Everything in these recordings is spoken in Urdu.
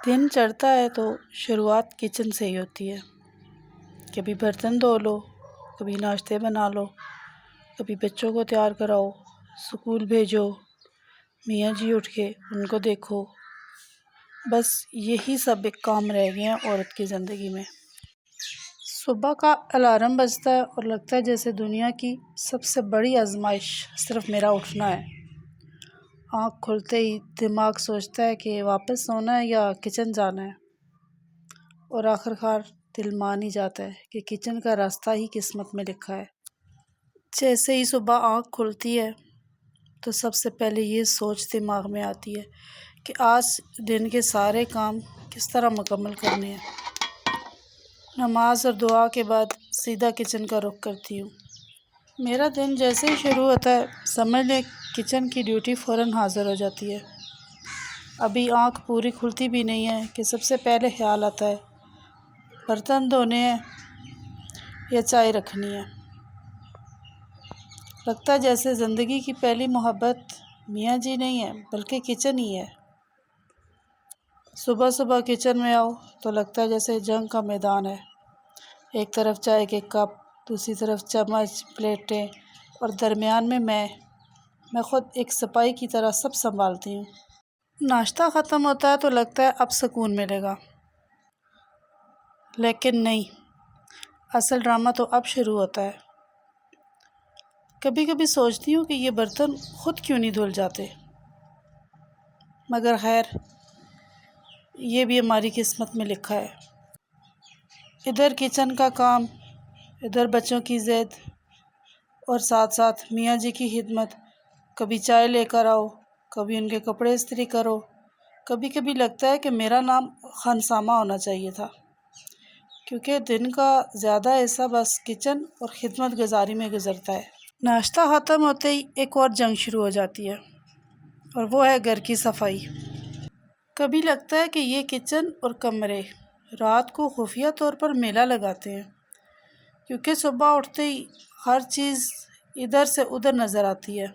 دن چڑھتا ہے تو شروعات کچن سے ہی ہوتی ہے۔ کبھی برتن دھو لو، کبھی ناشتے بنا لو، کبھی بچوں کو تیار کراؤ، اسکول بھیجو، میاں جی اٹھ کے ان کو دیکھو، بس یہی سب ایک کام رہ گئے ہیں عورت کی زندگی میں۔ صبح کا الارم بجتا ہے اور لگتا ہے جیسے دنیا کی سب سے بڑی آزمائش صرف میرا اٹھنا ہے۔ آنکھ کھلتے ہی دماغ سوچتا ہے کہ واپس سونا ہے یا کچن جانا ہے، اور آخر کار دل مان ہی جاتا ہے کہ کچن کا راستہ ہی قسمت میں لکھا ہے۔ جیسے ہی صبح آنکھ کھلتی ہے تو سب سے پہلے یہ سوچ دماغ میں آتی ہے کہ آج دن کے سارے کام کس طرح مکمل کرنے ہیں۔ نماز اور دعا کے بعد سیدھا کچن کا رخ کرتی ہوں۔ میرا دن جیسے ہی شروع ہوتا ہے سمجھ لیں کچن کی ڈیوٹی فوراً حاضر ہو جاتی ہے۔ ابھی آنکھ پوری کھلتی بھی نہیں ہے کہ سب سے پہلے خیال آتا ہے برتن دھونے ہیں یا چائے رکھنی ہے۔ لگتا ہے جیسے زندگی کی پہلی محبت میاں جی نہیں ہے بلکہ کچن ہی ہے۔ صبح صبح کچن میں آؤ تو لگتا ہے جیسے جنگ کا میدان ہے۔ ایک طرف چائے کے کپ، دوسری طرف چمچ، پلیٹیں، اور درمیان میں خود ایک سپاہی کی طرح سب سنبھالتی ہوں۔ ناشتہ ختم ہوتا ہے تو لگتا ہے اب سکون ملے گا، لیکن نہیں، اصل ڈرامہ تو اب شروع ہوتا ہے۔ کبھی کبھی سوچتی ہوں کہ یہ برتن خود کیوں نہیں دھل جاتے، مگر خیر یہ بھی ہماری قسمت میں لکھا ہے۔ ادھر کچن کا کام، ادھر بچوں کی ضد، اور ساتھ ساتھ میاں جی کی خدمت۔ کبھی چائے لے کر آؤ، کبھی ان کے کپڑے استری کرو، کبھی کبھی لگتا ہے کہ میرا نام خانسامہ ہونا چاہیے تھا، کیونکہ دن کا زیادہ حصہ بس کچن اور خدمت گزاری میں گزرتا ہے۔ ناشتہ ختم ہوتے ہی ایک اور جنگ شروع ہو جاتی ہے، اور وہ ہے گھر کی صفائی۔ کبھی لگتا ہے کہ یہ کچن اور کمرے رات کو خفیہ طور پر میلہ لگاتے ہیں، کیونکہ صبح اٹھتے ہی ہر چیز ادھر سے ادھر نظر آتی ہے،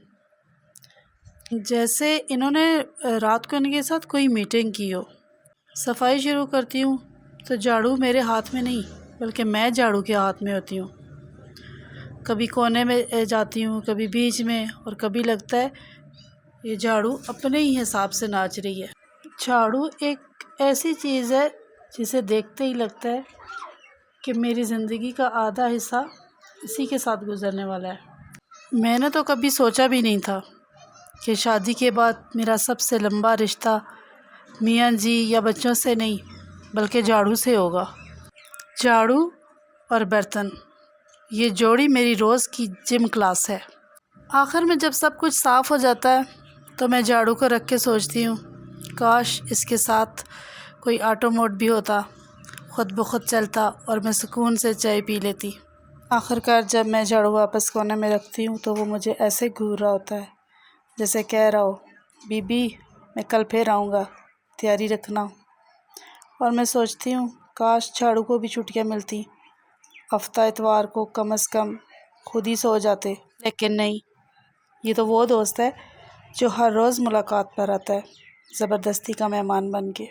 جیسے انہوں نے رات کو ان کے ساتھ کوئی میٹنگ کی ہو۔ صفائی شروع کرتی ہوں تو جھاڑو میرے ہاتھ میں نہیں بلکہ میں جھاڑو کے ہاتھ میں ہوتی ہوں۔ کبھی کونے میں جاتی ہوں، کبھی بیچ میں، اور کبھی لگتا ہے یہ جھاڑو اپنے ہی حساب سے ناچ رہی ہے۔ جھاڑو ایک ایسی چیز ہے جسے دیکھتے ہی لگتا ہے کہ میری زندگی کا آدھا حصہ اسی کے ساتھ گزرنے والا ہے۔ میں نے تو کبھی سوچا بھی نہیں تھا کہ شادی کے بعد میرا سب سے لمبا رشتہ میاں جی یا بچوں سے نہیں بلکہ جھاڑو سے ہوگا۔ جھاڑو اور برتن، یہ جوڑی میری روز کی جم کلاس ہے۔ آخر میں جب سب کچھ صاف ہو جاتا ہے تو میں جھاڑو کو رکھ کے سوچتی ہوں کاش اس کے ساتھ کوئی آٹو موڈ بھی ہوتا، خود بخود چلتا اور میں سکون سے چائے پی لیتی۔ آخر کار جب میں جھاڑو واپس کونے میں رکھتی ہوں تو وہ مجھے ایسے گھور رہا ہوتا ہے جیسے کہہ رہا ہو بی بی میں کل پھر آؤں گا، تیاری رکھنا۔ اور میں سوچتی ہوں کاش جھاڑو کو بھی چھٹیاں ملتی، ہفتہ اتوار کو کم از کم خود ہی سو جاتے، لیکن نہیں، یہ تو وہ دوست ہے جو ہر روز ملاقات پر آتا ہے، زبردستی کا مہمان بن کے۔